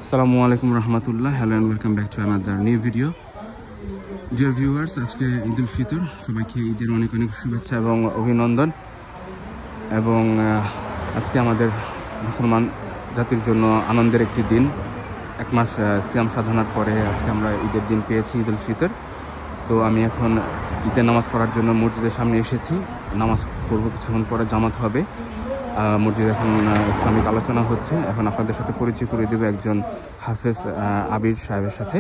আসসালামু আলাইকুম রহমতুল্লাহ। Hello and welcome back to another new video. Dear viewers, আজকে ঈদ উল ফিতর, সবাইকে ঈদের অনেক অনেক শুভেচ্ছা এবং অভিনন্দন। এবং আজকে আমাদের মুসলমান জাতির জন্য আনন্দের একটি দিন। এক মাস সিয়াম সাধনার পরে আজকে আমরা ঈদের দিন পেয়েছি, ঈদ উল ফিতর। তো আমি এখন ঈদের নামাজ পড়ার জন্য মসজিদের সামনে এসেছি। নামাজ পড়বো, কিছুক্ষণ পরে জামাত হবে। মসজিদে এখন ইসলামিক আলোচনা হচ্ছে। এখন আপনাদের সাথে পরিচয় করে দেবে একজন হাফেজ আবির সাহেবের সাথে।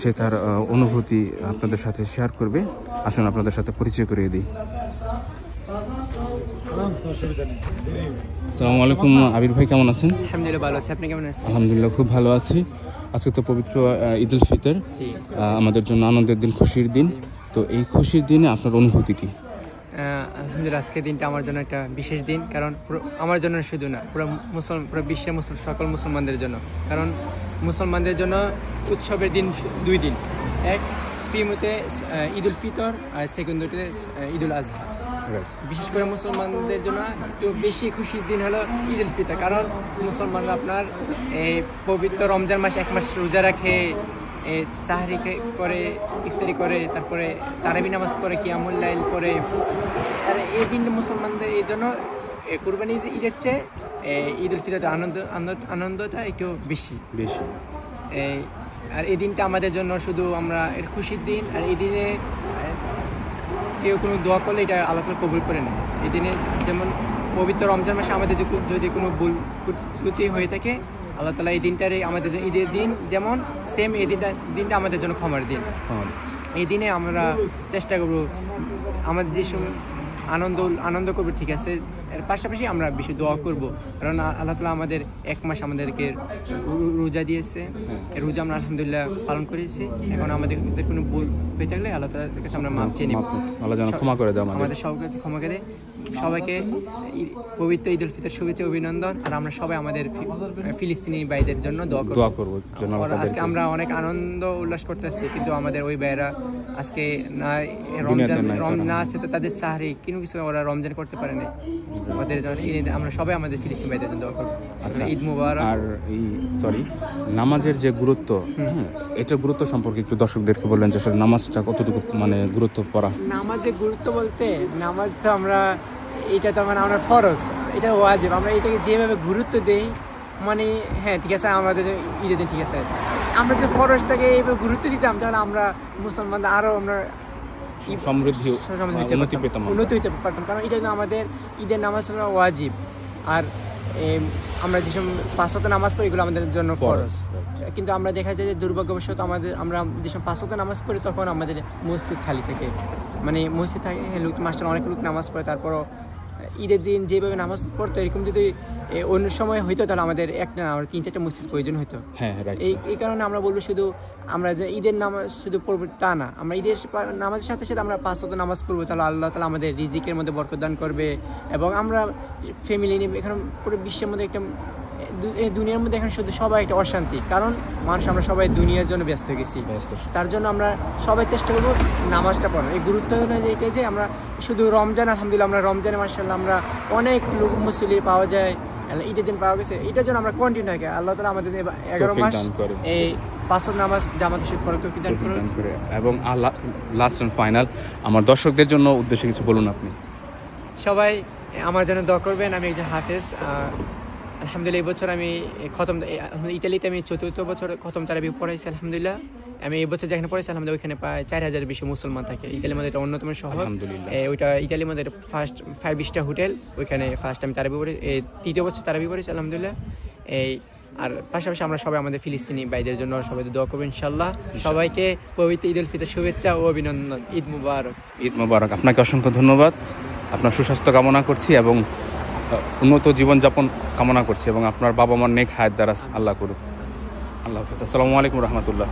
সে তার অনুভূতি আপনাদের সাথে শেয়ার করবে। আসুন আপনাদের সাথে পরিচয় করিয়ে দিই। আসসালামু আলাইকুম আবির ভাই, কেমন আছেন? আলহামদুলিল্লাহ ভালো আছি, আপনি কেমন আছেন? আলহামদুলিল্লাহ খুব ভালো আছি। আজকে তো পবিত্র ঈদ উল ফিতর, আমাদের জন্য আনন্দের দিন, খুশির দিন। তো এই খুশির দিনে আপনার অনুভূতি কি? আলহামদুলিল্লাহ, আজকের দিনটা আমার জন্য একটা বিশেষ দিন। কারণ আমার জন্য শুধু না, পুরো বিশ্বের সকল মুসলমানদের জন্য। কারণ মুসলমানদের জন্য উৎসবের দিন দুই দিন, এক প্রিমতে ঈদ উল ফিতর আর সেকেন্ডতে ঈদ উল আজহা। বিশেষ করে মুসলমানদের জন্য একটু বেশি খুশির দিন হলো ঈদ উল ফিতর। কারণ মুসলমানরা আপনার এই পবিত্র রমজান মাসে এক মাস রোজা রাখে, সাহরি করে, ইফতারি করে, তারপরে তারাবি নামাজ পড়ে, কিয়ামুল লাইল পড়ে। আর এই দিনটা মুসলমানদের এই জন্য কুরবানি ঈদের চেয়ে ঈদ উল ফিতরের আনন্দটা একটু বেশি। আর এই দিনটা আমাদের জন্য শুধু আমরা এর খুশির দিন। আর এই দিনে কেউ কোনো দোয়া করলে এটা আল্লাহ তাআলা কবুল করে নেয়। এই দিনে যেমন পবিত্র রমজান মাসে আমাদের যদি কোনো ভুল ত্রুটি হয়ে থাকে, আল্লাহ তাআলা এই দিনটারে আমাদের জন্য ঈদের দিন যেমন সেম এই দিনটা আমাদের জন্য ক্ষমার দিন। এই দিনে আমরা চেষ্টা করবো আমাদের যে আনন্দ করবো, ঠিক আছে, এর পাশাপাশি আমরা বেশি দোয়া করব। কারণ আল্লাহ তাআলা আমাদের এক মাস আমাদেরকে রোজা দিয়েছে। এই রোজা আমরা আলহামদুলিল্লাহ পালন করেছি। এখন আমাদের কোনো ভুল হয়ে থাকলে আল্লাহ তাআলার কাছে আমরা মাপ চেয়ে নিব। আল্লাহ যেন ক্ষমা করে দেয়, আমাদের সবার কাছে ক্ষমা করে। সবাইকে পবিত্র ঈদ উল ফিতর শুভেচ্ছা, অভিনন্দন। আর আমরা সবাই আমাদের ফিলিস্তিনি ভাইদের জন্য দোয়া করব। আজকে আমরা অনেক আনন্দ উল্লাস করতেছি, কিন্তু আমাদের ওই ভাইরা আজকে রমজান না আছে, তো তাদের সাহরি কিছু ওরা রমজান করতে পারে না। ওদের আমরা সবাই আমাদের ফিলিস্তিনি ভাইদের জন্য দোয়া করব। আচ্ছা, ঈদ মুবারক। আর নামাজের যে গুরুত্ব, এটার গুরুত্ব সম্পর্কে একটু দর্শকদেরকে বললেন যে আসলে নামাজটা কতটুকু গুরুত্ব পড়া। নামাজের গুরুত্ব বলতে, নামাজ তো এটা তো আমরা ফরজ, এটা ওয়াজিব। আমরা এটাকে যেভাবে গুরুত্ব দেই, হ্যাঁ ঠিক আছে, আমাদের ঈদের দিন ঠিক আছে, আমরা যে ফরজটাকে এইভাবে গুরুত্ব দিতাম, তাহলে আমরা মুসলমান আরও আমরা উন্নতি হইতে পারতাম। কারণ এটা কিন্তু আমাদের ঈদের নামাজ ওয়াজিব। আর আমরা যেসব 5 ওয়াক্ত নামাজ পড়ি, এগুলো আমাদের জন্য ফরজ। কিন্তু আমরা দেখা যায় যে দুর্ভাগ্যবশত আমরা যেসব 5 ওয়াক্ত নামাজ পড়ি, তখন আমাদের মসজিদ খালি থাকে। মসজিদ থাকে, মাস্টার অনেক লোক নামাজ পড়ে, তারপরও ঈদের দিন যেভাবে নামাজ পড়তো, এরকম যদি অন্য সময় হইতো, তাহলে আমাদের একটা না, আমরা 3-4টা মসজিদ প্রয়োজন হতো। এই কারণে আমরা বলবো, শুধু আমরা যে ঈদের নামাজ শুধু পড়বো তা না, আমরা ঈদের নামাজের সাথে সাথে আমরা 5 ওয়াক্ত নামাজ পড়বো, তাহলে আল্লাহ তাআলা আমাদের রিজিকের মধ্যে বরকত দান করবে। এবং আমরা ফ্যামিলি নিয়ে এখানে পুরো বিশ্বের মধ্যে একটা দুনিয়ার মধ্যে এখন শুধু সবাই একটা অশান্তি, কারণ আমরা সবাই দুনিয়ার জন্য ব্যস্ত হয়ে গেছি। তার জন্য আমরা সবাই চেষ্টা করবো নামাজটা পড়ার। এই গুরুত্ব হলো যে এটাই যে আমরা শুধু রমজান, আলহামদুলিল্লাহ আমরা রমজানে মাশাআল্লাহ আমরা অনেক লোক মুসলিম পাওয়া যায়, ঈদের দিন পাওয়া গেছে। এটার জন্য আমরা কন্টিনিউ হয়, আল্লাহ তাআলা আমাদের 11 মাস এই 5 ওয়াক্ত নামাজ জামাতের সাথে পড়ার তৌফিক দান করুন। এবং লাস্ট এন্ড ফাইনাল, আমার দর্শকদের জন্য উদ্দেশ্যে কিছু বলুন আপনি। সবাই আমার জন্য দোয়া করবেন। আমি একজন হাফেজ, আলহামদুলিল্লাহ। এই বছর আমি ইতালিতে আমি 4th বছর খতম তারাবি পড়াইছি। আলহামদুলিল্লাহ, আমি এই বছর যেখানে পড়াইছি, আলহামদুলিল্লাহ ওইখানে প্রায় 4000 বেশি মুসলমান থাকে। ইতালির মধ্যে এটা অন্যতম শহর। ওইটা ইতালির মধ্যে ফার্স্ট 5-6টা হোটেল, ওইখানে ফার্স্ট আমি তারাবি পড়ি, 3য় বছর তারাবি পড়েছি আলহামদুলিল্লাহ। আর পাশাপাশি আমরা সবাই আমাদের ফিলিস্তিনি ভাইদের জন্য সবাই দোয়া করবো ইনশাআল্লাহ। সবাইকে পবিত্র ঈদ উল ফিতর শুভেচ্ছা ও অভিনন্দন। ঈদ মুবারক। ঈদ মুবারক। আপনাকে অসংখ্য ধন্যবাদ। আপনার সুস্বাস্থ্য কামনা করছি এবং উন্নত জীবনযাপন কামনা করছি, এবং আপনার বাবা মার নেক হায়াত দ্বারা আল্লাহ করুক। আল্লাহ হাফেজ। আসসালামু আলাইকুম রহমতুল্লাহ।